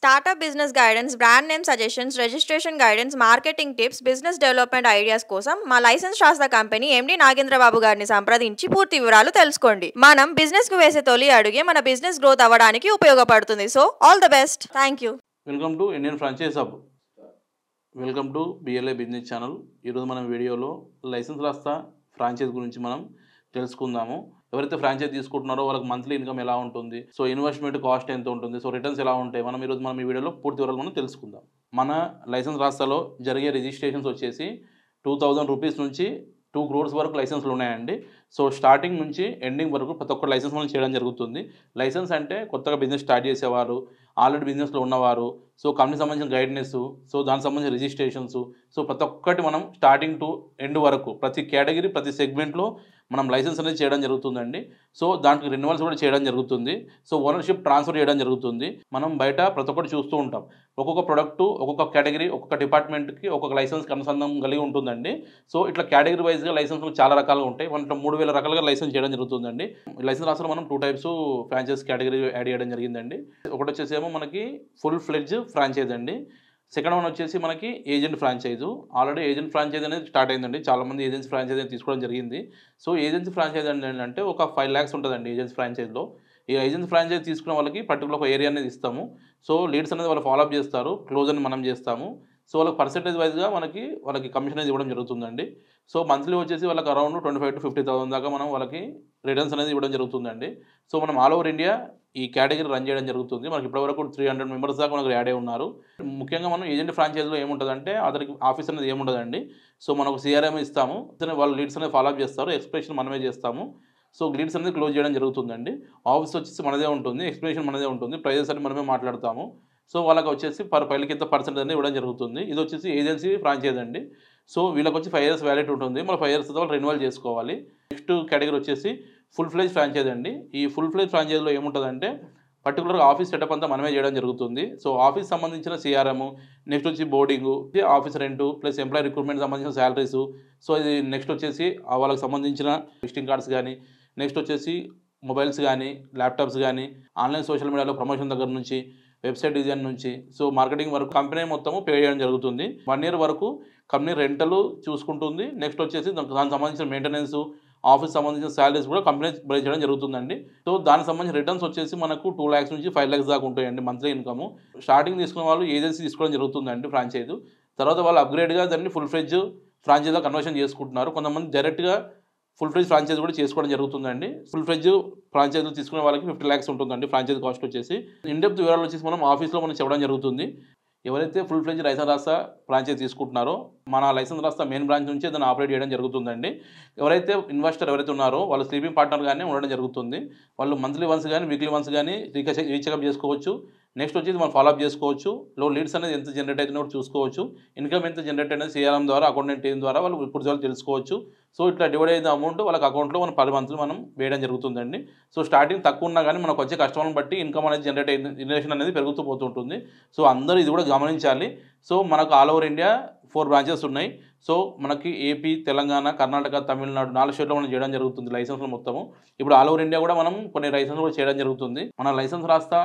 Startup business guidance, brand name suggestions, registration guidance, marketing tips, business development ideas కోసం మా licence శాస్త్ర company MD Nagendra Babu గారిని సంప్రదించి పూర్తి వివరాలు తెలుసుకోండి. మనం బిజినెస్ కు వేసే తొలి అడుగే మన బిజినెస్ గ్రోత్ అవ్వడానికి ఉపయోగపడుతుంది. So all the best. Thank you. Welcome to Indian franchise hub. Welcome to BLA business channel. ఈరోజు మనం వీడియోలో లైసెన్స్ రాస్తా ఫ్రాంచైజ్ గురించి మనం తెలుసుకుందాము. ఎవరైతే ఫ్రాంచైజ్ తీసుకుంటున్నారో వాళ్ళకి మంత్లీ ఇన్కమ్ ఎలా ఉంటుంది, సో ఇన్వెస్ట్మెంట్ కాస్ట్ ఎంత ఉంటుంది, సో రిటర్న్స్ ఎలా ఉంటాయి, ఈరోజు మనం ఈ వీడియోలో పూర్తి వివరాలు మనం తెలుసుకుందాం. మన లైసెన్స్ రాస్తాలో జరిగే రిజిస్ట్రేషన్స్ వచ్చేసి 2000 రూపీస్ నుంచి 2 crores వరకు లైసెన్స్లు ఉన్నాయండి. సో స్టార్టింగ్ నుంచి ఎండింగ్ వరకు ప్రతి ఒక్క లైసెన్స్ మనం చేయడం జరుగుతుంది. లైసెన్స్ అంటే కొత్తగా బిజినెస్ స్టార్ట్ చేసేవారు, ఆల్రెడీ బిజినెస్లో ఉన్నవారు, సో కంపెనీకి సంబంధించిన గైడెన్స్, సో దానికి సంబంధించిన రిజిస్ట్రేషన్స్, సో ప్రతి ఒక్కటి మనం స్టార్టింగ్ టు ఎండ్ వరకు ప్రతి కేటగిరీ ప్రతి సెగ్మెంట్లో మనం లైసెన్స్ అనేది చేయడం జరుగుతుందండి. సో దానికి రెన్యువల్స్ కూడా చేయడం జరుగుతుంది. సో ఓనర్షిప్ ట్రాన్స్ఫర్ చేయడం జరుగుతుంది. మనం బయట ప్రతి ఒక్కటి చూస్తూ ఉంటాం. ఒక్కొక్క ప్రొడక్టు ఒక్కొక్క కేటగిరీ ఒక్కొక్క డిపార్ట్మెంట్కి ఒక్కొక్క లైసెన్స్కి అనుసంధానం కలిగి ఉంటుందండి. సో ఇట్లా కేటగిరీ వైజ్గా లైసెన్స్లు చాలా రకాలుగా ఉంటాయి. మనలో 3000 రకాలుగా లైసెన్స్ చేయడం జరుగుతుందండి. లైసెన్స్ రాసిన మనం 2 types ఫ్రాంచైజ్ కేటగిరీ యాడ్ చేయడం జరిగిందండి. ఒకటి వచ్చేసేమో మనకి ఫుల్ ఫ్లెడ్జ్ ఫ్రాంచైజ్ అండి. సెకండ్ వన్ వచ్చేసి మనకి ఏజెంట్ ఫ్రాంచైజు. ఆల్రెడీ ఏజెంట్ ఫ్రాంచైజ్ అనేది స్టార్ట్ అయిందండి. చాలామంది ఏజెన్సీ ఫ్రాంచైజ్ అనేది తీసుకోవడం జరిగింది. సో ఏజెన్సీ ఫ్రాంచైజ్ ఏంటంటే ఒక 5 lakhs ఉంటుందండి ఏజెన్సీ ఫ్రాంచైజ్లో. ఈ ఏజెన్సీ ఫ్రాంచైజ్ తీసుకున్న వాళ్ళకి పర్టికులర్ ఒక ఏరియా అనేది ఇస్తాము. సో లీడ్స్ అనేది వాళ్ళు ఫాలోఅప్ చేస్తారు, క్లోజ్ అని మనం చేస్తాము. సో వాళ్ళకి పర్సెంటేజ్ వైజ్గా వాళ్ళకి కమిషన్ అనేది ఇవ్వడం జరుగుతుందండి. సో మంత్లీ వచ్చేసి వాళ్ళకి అరౌండ్ 25,000 to 50,000 దాకా మనం వాళ్ళకి రిటర్న్స్ అనేది ఇవ్వడం జరుగుతుందండి. సో మనం ఆల్ ఓవర్ ఇండియా ఈ కేటగిరీ రన్ చేయడం జరుగుతుంది. మనకి ఇప్పటివరకు 300 members దాకా మనకు యాడ్ అయి ఉన్నారు. ముఖ్యంగా మనం ఏజెంట్ ఫ్రాంచైజ్లో ఏముంటుందంటే అతనికి ఆఫీస్ అనేది ఏముండదండి. సో మనకు సిఆర్ఎం ఇస్తాము, వాళ్ళు లీడ్స్ అనేది ఫాలోఅప్ చేస్తారు, ఎక్స్ప్రెషన్ మనమే చేస్తాము. సో లీడ్స్ అనేది క్లోజ్ చేయడం జరుగుతుందండి. ఆఫీస్ వచ్చేసి మనదే ఉంటుంది, ఎక్స్ప్రెషన్ మనదే ఉంటుంది, ప్రైజెస్ అని మనమే మాట్లాడతాము. సో వాళ్ళకి వచ్చేసి పర్ ఫైల్కి ఇంత పర్సెంటేజ్ అనేది ఇవ్వడం జరుగుతుంది. ఇది వచ్చేసి ఏజెన్సీ ఫ్రాంచైజ్ అండి. సో వీళ్ళకి వచ్చి 5 years వ్యాలిడ్ ఉంటుంది. మన 5 years వాళ్ళు రెన్యువల్ చేసుకోవాలి. నెక్స్ట్ కేటగిరీ వచ్చేసి ఫుల్ ఫ్లెజ్ ఫ్రాంచైజ్ అండి. ఈ ఫుల్ ఫ్లెజ్ ఫ్రాంచైజ్లో ఏముంటుందంటే పర్టికులర్గా ఆఫీస్ సెటప్ అంతా మనమే చేయడం జరుగుతుంది. సో ఆఫీస్ సంబంధించిన సిఆర్ఎం, నెక్స్ట్ వచ్చి boarding, office rent plus employee recruitment సంబంధించిన శాలరీస్, సో ఇది నెక్స్ట్ వచ్చేసి వాళ్ళకి సంబంధించిన విజిటింగ్ కార్డ్స్ కానీ, నెక్స్ట్ వచ్చేసి మొబైల్స్ కానీ, ల్యాప్టాప్స్ కానీ, ఆన్లైన్ సోషల్ మీడియాలో ప్రమోషన్ దగ్గర నుంచి, వెబ్సైట్ డిజైన్ నుంచి, సో మార్కెటింగ్ వరకు కంపెనీ మొత్తము పే చేయడం జరుగుతుంది. 1 year వరకు కంపెనీ రెంటలు చూసుకుంటుంది. నెక్స్ట్ వచ్చేసి దానికి సంబంధించిన మెయింటెనెన్స్, ఆఫీస్ సంబంధించిన శాలరీస్ కూడా కంపెనీ పే చేయడం జరుగుతుందండి. సో దానికి సంబంధించిన రిటర్న్స్ వచ్చేసి మనకు 2 lakhs నుంచి 5 lakhs దాకా ఉంటాయండి మంత్లీ ఇన్కమ్. స్టార్టింగ్ తీసుకున్న వాళ్ళు ఏజెన్సీ తీసుకోవడం జరుగుతుందండి ఫ్రాంచైజ్. తర్వాత వాళ్ళు అప్గ్రేడ్గా దాన్ని ఫుల్ ఫ్లెడ్జ్ ఫ్రాంచైజ్గా కన్వర్షన్ చేసుకుంటున్నారు. కొంతమంది డైరెక్ట్గా ఫుల్ ఫ్లెడ్జ్ ఫ్రాంచైజ్ కూడా చేసుకోవడం జరుగుతుందండి. ఫుల్ ఫ్లెడ్జ్ ఫ్రాంచైజ్ తీసుకునే వాళ్ళకి 50 lakhs ఉంటుందండి ఫ్రాంచైజ్ కాస్ట్ వచ్చేసి. ఇన్డెప్త్ వివరాలు వచ్చేసి మనం ఆఫీస్లో మనం చెప్పడం జరుగుతుంది. ఎవరైతే ఫుల్ ఫ్లెడ్జ్ లైసెన్స్ రాస్తా ఫ్రాంచైజ్ తీసుకుంటున్నారో మన లైసెన్స్ రాస్తా మెయిన్ బ్రాంచ్ నుంచి దాన్ని ఆపరేట్ చేయడం జరుగుతుందండి. ఎవరైతే ఇన్వెస్టర్ ఎవరైతే ఉన్నారో వాళ్ళు స్లీపింగ్ పార్ట్నర్ కానీ ఉండడం జరుగుతుంది. వాళ్ళు మంత్లీ వన్స్ కానీ వీక్లీ వన్స్ కానీ రీచెకప్ చేసుకోవచ్చు. నెక్స్ట్ వచ్చేసి మనం ఫాలోఅప్ చేసుకోవచ్చు. లీడ్స్ అనేది ఎంత జనరేట్ అవుతుందో కూడా చూసుకోవచ్చు. ఇన్కమ్ ఎంత జనరేట్ అనేది సిఆర్ఎం ద్వారా, అకౌంటెంట్ టీం ద్వారా వాళ్ళు ఇప్పుడు తెలుసుకోవచ్చు. సో ఇట్లా డివైడ్ అయిన అమౌంట్ వాళ్ళకి అకౌంట్లో మనం 10 months మనం వేయడం జరుగుతుందండి. సో స్టార్టింగ్ తక్కువ ఉన్నా కానీ మనకు వచ్చే కస్టమర్ని బట్టి ఇన్కమ్ అనేది జనరేషన్ అనేది పెరుగుతూ పోతుంటుంది. సో అందరూ ఇది కూడా గమనించాలి. సో మనకు ఆల్ ఓవర్ ఇండియా 4 branches ఉన్నాయి. సో మనకి ఏపీ, తెలంగాణ, కర్ణాటక, తమిళనాడు 4 స్టేట్లో మనం చేయడం జరుగుతుంది లైసెన్స్లు మొత్తము. ఇప్పుడు ఆల్ ఓవర్ ఇండియా కూడా మనం కొన్ని లైసెన్స్ కూడా చేయడం జరుగుతుంది. మన లైసెన్స్ రాస్తా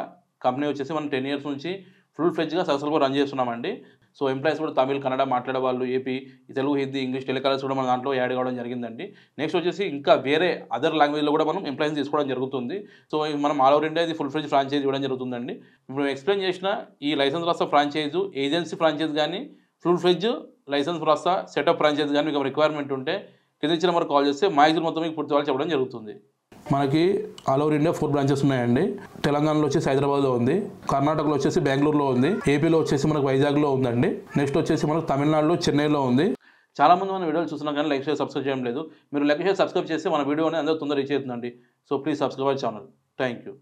కంపెనీ వచ్చేసి మనం 10 years నుంచి ఫుల్ ఫ్లెడ్జ్గా సక్సెస్ఫుల్గా రన్ చేస్తున్నామండి. సో ఎంప్లాయీస్ కూడా తమిళ్, కన్నడ మాట్లాడే వాళ్ళు, AP, Telugu, Hindi, English, telecallers కూడా మన దాంట్లో యాడ్ కావడం జరిగిందండి. నెక్స్ట్ వచ్చేసి ఇంకా వేరే అదర్ లాంగ్వేజ్లో కూడా మనం ఎంప్లాయీస్ తీసుకోవడం జరుగుతుంది. సో మనం ఆల్ ఓవర్ ఇండియా ఇది ఫుల్ ఫ్లెడ్జ్ ఫ్రాంచైజ్ ఇవ్వడం జరుగుతుందండి. ఇప్పుడు ఎక్స్ప్లెయిన్ చేసిన ఈ లైసెన్స్ రాస్తా ఫ్రాంచైజు, ఏజెన్సీ ఫ్రాంచైజ్ కానీ, ఫుల్ ఫ్లెడ్జ్ లైసెన్స్ రాస్తా సెటప్ ఫ్రాంచైజ్ కానీ మీకు రిక్వైర్మెంట్ ఉంటే కింద ఇచ్చిన నెంబర్కి కాల్ చేస్తే మ్యాక్సిమం మొత్తం మీకు పూర్తి వాళ్ళు చెప్పడం జరుగుతుంది. మనకి ఆల్ ఓవర్ ఇండియా 4 branches ఉన్నాయండి. తెలంగాణలో వచ్చేసి హైదరాబాద్లో ఉంది, కర్ణాటకలో వచ్చేసి బెంగళూరులో ఉంది, ఏపీలో వచ్చేసి మనకు వైజాగ్లో ఉందండి, నెక్స్ట్ వచ్చేసి మనకు తమిళనాడులో చెన్నైలో ఉంది. చాలామంది మన వీడియోలు చూస్తున్నా కానీ లైక్ షేర్ సబ్స్క్రైబ్ చేయడం లేదు. మీరు లైక్ షేర్ సబ్స్క్రైబ్ చేస్తే మన వీడియో అనేది అందరూ తొందరగా రీచ్ అవుతుందండి. So please subscribe our channel. Thank you.